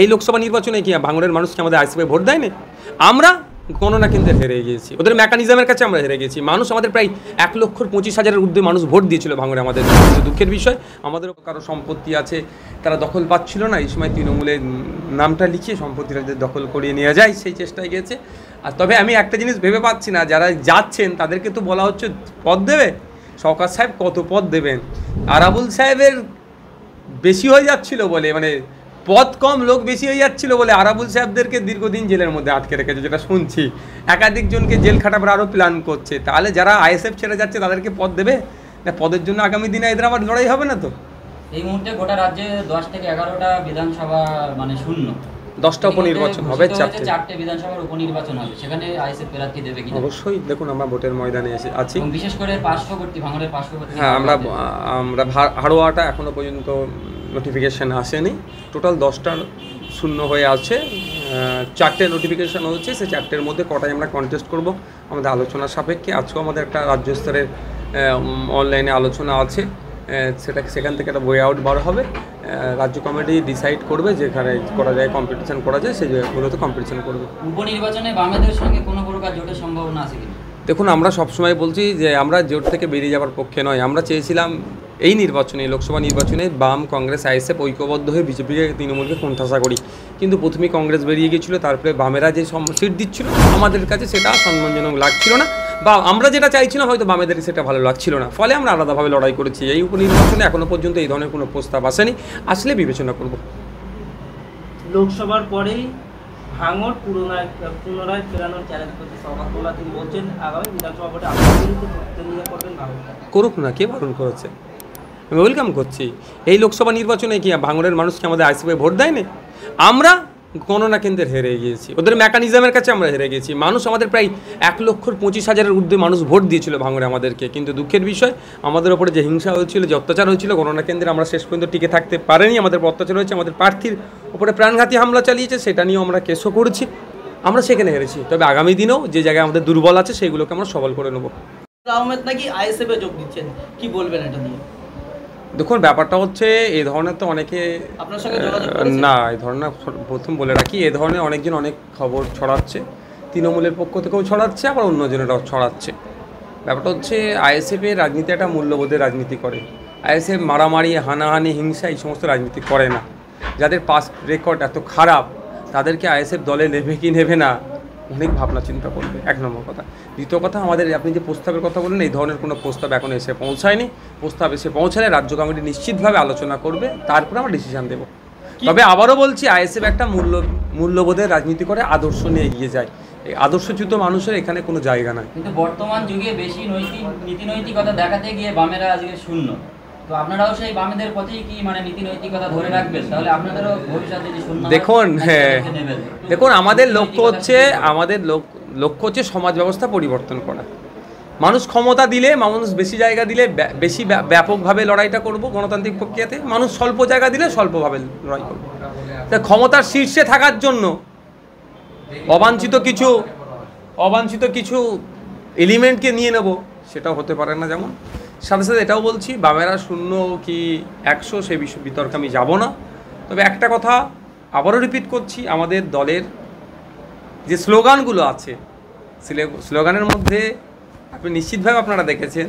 এই লোকসভা নির্বাচনে কি ভাঙড়ের মানুষ কি আমাদের আইসিপি ভোট দেয়নি? আমরা গণনা কেন্দ্রে হেরে গিয়েছি, ওদের মেকানিজমের কাছে আমরা হেরে গেছি। মানুষ আমাদের প্রায় 1,25,000-এর ঊর্ধ্বে মানুষ ভোট দিয়েছিল ভাঙড়ে আমাদের। দুঃখের বিষয়, আমাদেরও কারো সম্পত্তি আছে, তারা দখল পাচ্ছিল না। এই সময় তৃণমূলের নামটা লিখিয়ে সম্পত্তিটা দখল করিয়ে নিয়ে যায়, সেই চেষ্টায় গেছে। আর তবে আমি একটা জিনিস ভেবে পাচ্ছি না, যারা যাচ্ছেন তাদেরকে তো বলা হচ্ছে পদ দেবে। শওকত সাহেব কত পদ দেবেন? আরাবুল সাহেবের বেশি হয়ে যাচ্ছিল বলে, মানে পদ কম লোক বেশি হয়ে যাচ্ছিল বলে আরাবুল সাহেবদেরকে দীর্ঘদিন জেলের মধ্যে আটকে রেখেছে, যেটা শুনছি। একাধিকজনকে জেল খাটাবার আরও প্ল্যান করছে। তাহলে যারা আইএসএফ ছেড়ে যাচ্ছে তাদেরকে পদ দেবে না? পদের জন্য আগামী দিনে এদের আবার লড়াই হবে না তো? এই মুহূর্তে গোটা রাজ্যে 10 থেকে 11টা বিধানসভা মানে শূন্য, 10টা উপনির্বাচন হবে, 4টে বিধানসভার উপনির্বাচন হবে, সেখানে আইএসএফ প্রার্থী দেবে কি? অবশ্যই। দেখুন, আমরা ভোটের ময়দানে আছি, বিশেষ করে পার্শ্ববর্তী ভাঙড়ের পার্শ্ববর্তী। হ্যাঁ, আমরা হাড়োয়াটা এখনো পর্যন্ত নোটিফিকেশান আসেনি। টোটাল 10টা শূন্য হয়ে আছে, 4টে নোটিফিকেশান হচ্ছে। সেই 4টের মধ্যে কটাই আমরা কন্টেস্ট করব আমাদের আলোচনার সাপেক্ষে। আজকেও আমাদের একটা রাজ্য স্তরের অনলাইনে আলোচনা আছে, সেখান থেকে একটা বই আউট বার হবে। রাজ্য কমিটি ডিসাইড করবে যেখানে করা যায়, কম্পিটিশন করা যায়, সেই জায়গাগুলোতে কম্পিটিশন করবে। উপনির্বাচনে বামেদের সঙ্গে কোনো প্রকার জোটের সম্ভাবনা আছে কি? দেখুন, আমরা সবসময় বলছি যে আমরা জোট থেকে বেরিয়ে যাওয়ার পক্ষে নয়। আমরা চেয়েছিলাম এই নির্বাচনে, লোকসভা নির্বাচনে বাম, কংগ্রেস, আইএসএফ ঐক্যবদ্ধ হয়ে বিজেপিকে, তৃণমূলকে কোণঠাসা করি। কিন্তু প্রথমেই কংগ্রেস বেরিয়ে গিয়েছিল, তারপরে বামেরা যে সিট দিচ্ছিল আমাদের কাছে সেটা সম্মানজনক লাগছিল না, বা আমরা যেটা চাইছিলাম হয়তো বামেদের সেটা ভালো লাগছিল না। ফলে আমরা আলাদাভাবে লড়াই করেছি। এই উপনির্বাচনে এখনও পর্যন্ত এই ধরনের কোনো প্রস্তাব আসেনি, আসলে বিবেচনা করব। লোকসভার পরেই ভাঙড় পুনরায় ফেরানোর চ্যালেঞ্জ করতে শওকত মোল্লা, তিনি বলছেন আগামী বিধানসভা ভোটে আপনার বিরুদ্ধে প্রতিদ্বন্দ্বিতা করবেন ভাঙড়। করুক না, কে বারণ করেছে? আমি ওয়েলকাম করছি। এই লোকসভা নির্বাচনে কি ভাঙড়ের মানুষ কি আমাদের আইসিপি ভোট দেয়নি? আমরা গণনা কেন্দ্রে হেরে গিয়েছি, ওদের মেকানিজমের কাছে আমরা হেরে গেছি। মানুষ আমাদের প্রায় 1,25,000-এর ঊর্ধ্বে মানুষ ভোট দিয়েছিল ভাঙড়ে আমাদেরকে। কিন্তু দুঃখের বিষয়, আমাদের ওপরে যে হিংসা হয়েছিল, যে অত্যাচার হয়েছিল, গণনা কেন্দ্রে আমরা শেষ পর্যন্ত টিকে থাকতে পারিনি। আমাদের অত্যাচার হয়েছে, আমাদের প্রার্থীর উপরে প্রাণঘাতী হামলা চালিয়েছে, সেটা নিয়েও আমরা কেসও করেছি। আমরা সেখানে হেরেছি। তবে আগামী দিনেও যে জায়গায় আমাদের দুর্বল আছে সেইগুলোকে আমরা সবল করে নেব। আহমেদ নাকি আইএসএফে যোগ দিচ্ছেন, কি বলবেন এটা নিয়ে? দেখুন, ব্যাপারটা হচ্ছে এই ধরনের তো অনেকে আপনার সঙ্গে যোগাযোগ করেছে না। এই ধরনের, প্রথম বলে রাখি, এ ধরনের অনেকজন অনেক খবর ছড়াচ্ছে, তৃণমূলের পক্ষ থেকেও ছড়াচ্ছে, আবার অন্যজনেরাও ছড়াচ্ছে। ব্যাপারটা হচ্ছে আইএসএফের রাজনীতি একটা মূল্যবোধের রাজনীতি করে। আইএসএফ মারামারি, হানাহানি, হিংসা এই সমস্ত রাজনীতি করে না। যাদের পাস রেকর্ড এত খারাপ, তাদেরকে আইএসএফ দলে নেবে কি নেবে না অনেক ভাবনা চিন্তা করবে, 1 নম্বর কথা। দ্বিতীয় কথা, আমাদের আপনি যে প্রস্তাবের কথা বললেন, এই ধরনের কোনো প্রস্তাব এখন এসে পৌঁছায়নি। প্রস্তাব এসে পৌঁছালে রাজ্য কমিটি নিশ্চিতভাবে আলোচনা করবে, তারপরে আমরা ডিসিশন দেব। তবে আবারও বলছি, আইএসএফ একটা মূল্যবোধের রাজনীতি করে, আদর্শ নিয়ে এগিয়ে যায়। এই আদর্শচ্যুত মানুষের এখানে কোনো জায়গা নাই। কিন্তু বর্তমান যুগে বেশি নীতিনৈতিকতা দেখাতে গিয়ে বামেরা আজকে শূন্য। তো আপনারাও সেই বামেদের পথেই কি মানে নীতিনৈতিকতা ধরে রাখবেন? তাহলে আপনাদেরও ভবিষ্যতে যদি শূন্য দেখুন, আমাদের লক্ষ্য হচ্ছে সমাজ ব্যবস্থা পরিবর্তন করা। মানুষ ক্ষমতা দিলে, মানুষ বেশি জায়গা দিলে বেশি ব্যাপকভাবে লড়াইটা করব গণতান্ত্রিক প্রক্রিয়াতে। মানুষ স্বল্প জায়গা দিলে স্বল্পভাবে লড়াই করব। তা ক্ষমতার শীর্ষে থাকার জন্য অবাঞ্ছিত কিছু এলিমেন্টকে নিয়ে নেব, সেটাও হতে পারে না। যেমন সাথে সাথে এটাও বলছি, বামেরা 0 কি 100 সে বিতর্কে আমি যাব না। তবে একটা কথা আবারও রিপিট করছি, আমাদের দলের যে স্লোগানগুলো আছে, স্লোগানের মধ্যে আপনি নিশ্চিতভাবে আপনারা দেখেছেন,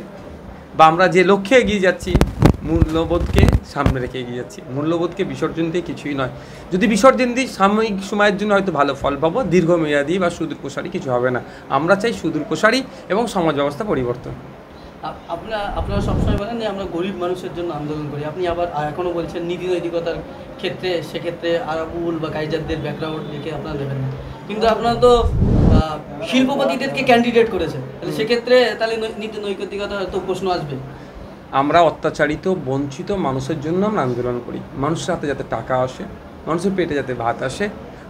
বা আমরা যে লক্ষ্যে এগিয়ে যাচ্ছি, মূল্যবোধকে সামনে রেখে এগিয়ে যাচ্ছি। মূল্যবোধকে বিসর্জন দিয়ে কিছুই নয়। যদি বিসর্জন দিই, সাময়িক সময়ের জন্য হয়তো ভালো ফল পাবো, দীর্ঘমেয়াদী বা সুদূর প্রসারী কিছু হবে না। আমরা চাই সুদূর প্রসারী এবং সমাজ ব্যবস্থা পরিবর্তন। আপনারা সবসময় বলেন যে আমরা গরিব মানুষের জন্য আন্দোলন করি, আপনি আবার এখনও বলছেন নীতি নৈতিকতার ক্ষেত্রে, সেক্ষেত্রে আরাবুল বা কাইজারদের ব্যাকগ্রাউন্ড দেখে আপনারা দেবেন না। কিন্তু আপনারা তো শিল্পপতিদেরকে ক্যান্ডিডেট করেছেন, তাহলে সেক্ষেত্রে তাহলে নীতি নৈতিকতার তো প্রশ্ন আসবে। আমরা অত্যাচারিত, বঞ্চিত মানুষের জন্য আমরা আন্দোলন করি। মানুষের হাতে যাতে টাকা আসে, মানুষের পেটে যাতে ভাত আসে,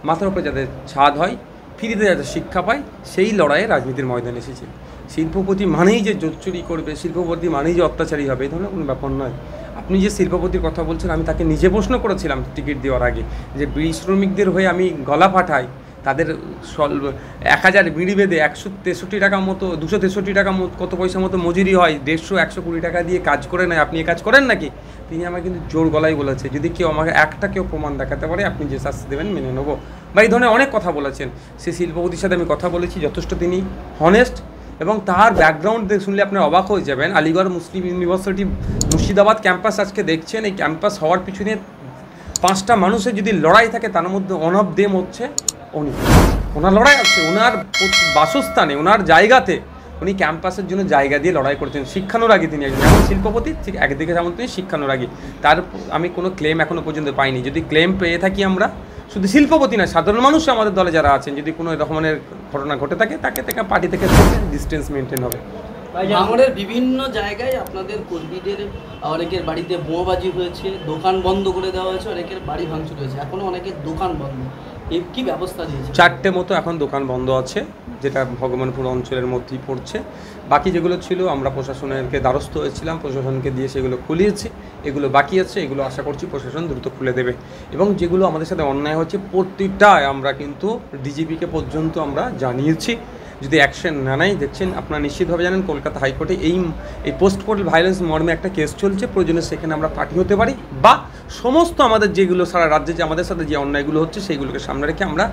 মাথার উপরে যাতে ছাদ হয়, ফ্রিতে যাতে শিক্ষা পায়, সেই লড়াইয়ে রাজনীতির ময়দানে এসেছে। শিল্পপতি মানেই যে জোট চুরি করবে, শিল্পপতি মানেই যে অত্যাচারী হবে, এই ধরনের কোনো ব্যাপার নয়। আপনি যে শিল্পপতির কথা বলছেন, আমি তাকে নিজে প্রশ্ন করেছিলাম টিকিট দেওয়ার আগে, যে বিড়ি শ্রমিকদের হয়ে আমি গলা ফাটাই, তাদের 1000 বিড়ি বেঁধে 163 টাকা মতো 263 টাকা কত পয়সা মতো মজুরি হয়, 150-120 টাকা দিয়ে কাজ করে নেয়। আপনি এ কাজ করেন নাকি? তিনি আমাকে কিন্তু জোর গলায় বলেছে, যদি কেউ আমাকে কেউ প্রমাণ দেখাতে পারে আপনি যে শাস্তি দেবেন মেনে নেবো, বা এই ধরনের অনেক কথা বলেছেন। সেই শিল্পপতির সাথে আমি কথা বলেছি, যথেষ্ট তিনি হনেস্ট, এবং তার ব্যাকগ্রাউন্ড শুনলে আপনারা অবাক হয়ে যাবেন। আলিগড় মুসলিম ইউনিভার্সিটি মুর্শিদাবাদ ক্যাম্পাস আজকে দেখছেন, এই ক্যাম্পাস হওয়ার পিছনে 5টা মানুষের যদি লড়াই থাকে, তার মধ্যে ওয়ান অফ দেম হচ্ছে উনি। ওনার লড়াই আছে, ওনার বাসস্থানে, ওনার জায়গাতে উনি ক্যাম্পাসের জন্য জায়গা দিয়ে লড়াই করছেন। শিক্ষানুরাগী তিনি একজন, যেমন শিল্পপতি ঠিক একদিকে যেমন তিনি শিক্ষানুরাগী। তার আমি কোনো ক্লেম এখনও পর্যন্ত পাইনি। যদি ক্লেম পেয়ে থাকি আমরা, শুধু শিল্পপতি না, সাধারণ মানুষ আমাদের দলে যারা আছেন, যদি কোনো রকমের ঘটনা ঘটে থাকে, তাকে পার্টি থেকে ডিস্টেন্স মেনটেন হবে। ভাঙড়ের বিভিন্ন জায়গায় আপনাদের কর্মীদের অনেকের বাড়িতে বোমাবাজি হয়েছে, দোকান বন্ধ করে দেওয়া হয়েছে, অনেকের বাড়ি ভাঙচুর হয়েছে, এখনও অনেকের দোকান বন্ধ। এই কী ব্যবস্থা দিয়েছে? 4টে মতো এখন দোকান বন্ধ আছে, যেটা ভগবানপুর অঞ্চলের মধ্যেই পড়ছে। বাকি যেগুলো ছিল আমরা প্রশাসনেরকে দ্বারস্থ হয়েছিলাম, প্রশাসনকে দিয়ে সেগুলো খুলিয়েছি। এগুলো বাকি আছে, এগুলো আশা করছি প্রশাসন দ্রুত খুলে দেবে। এবং যেগুলো আমাদের সাথে অন্যায় হচ্ছে প্রতিটায় আমরা কিন্তু ডিজিপিকে পর্যন্ত আমরা জানিয়েছি। যদি অ্যাকশন না নেয়, দেখছেন আপনারা নিশ্চিতভাবে জানেন কলকাতা হাইকোর্টে এই পোস্ট কোর্টাল ভায়োলেন্স মর্মে একটা কেস চলছে। প্রয়োজনে সেখানে আমরা পার্টি হতে পারি, বা সমস্ত আমাদের যেগুলো সারা রাজ্যে যে আমাদের সাথে যে অন্যায়গুলো হচ্ছে সেইগুলোকে সামনে রেখে আমরা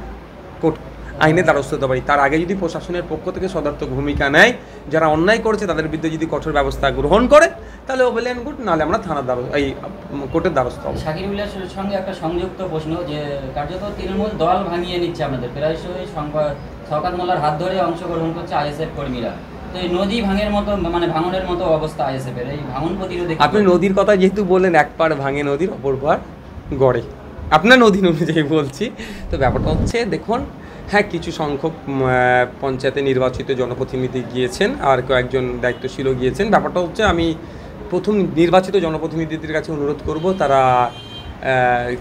কোর্ট আইনে দ্বারস্থ হতে পারি। তার আগে যদি প্রশাসনের পক্ষ থেকে সদর্থক ভূমিকা নেয়, যারা অন্যায় করেছে তাদের বিরুদ্ধে যদি কঠোর ব্যবস্থা গ্রহণ করে, তাহলে ওয়েল অ্যান্ড গুড, নাহলে আমরা থানার কোর্টের দ্বারস্থ হবো। শাকির উল্লাহের সঙ্গে একটা সংযুক্ত প্রশ্ন, যে কার্যত তৃণমূল দল ভাঙিয়ে নিচ্ছে আপনাদের, প্রায়শই শওকত মোল্লার হাত ধরে অংশগ্রহণ করছে আইএসএফ কর্মীরা। তো এই নদী ভাঙের মতো, মানে ভাঙনের মতো অবস্থা আইএসএফের, এই ভাঙন প্রতিরোধে আপনি নদীর কথা যেহেতু বললেন, এক পাড় ভাঙে নদীর, অপর পাড় গড়ে, আপনার নদী অনুযায়ী বলছি। তো ব্যাপারটা হচ্ছে, দেখুন, হ্যাঁ, কিছু সংখ্যক পঞ্চায়েতে নির্বাচিত জনপ্রতিনিধি গিয়েছেন, আর কয়েকজন দায়িত্বশীলও গিয়েছেন। ব্যাপারটা হচ্ছে, আমি প্রথম নির্বাচিত জনপ্রতিনিধিদের কাছে অনুরোধ করব, তারা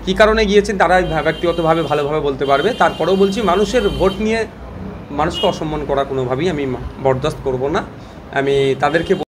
কী কারণে গিয়েছেন তারা ব্যক্তিগতভাবে ভালোভাবে বলতে পারবে। তারপরেও বলছি, মানুষের ভোট নিয়ে মানুষকে অসম্মান করা কোনোভাবেই আমি বরদাস্ত করব না। আমি তাদেরকে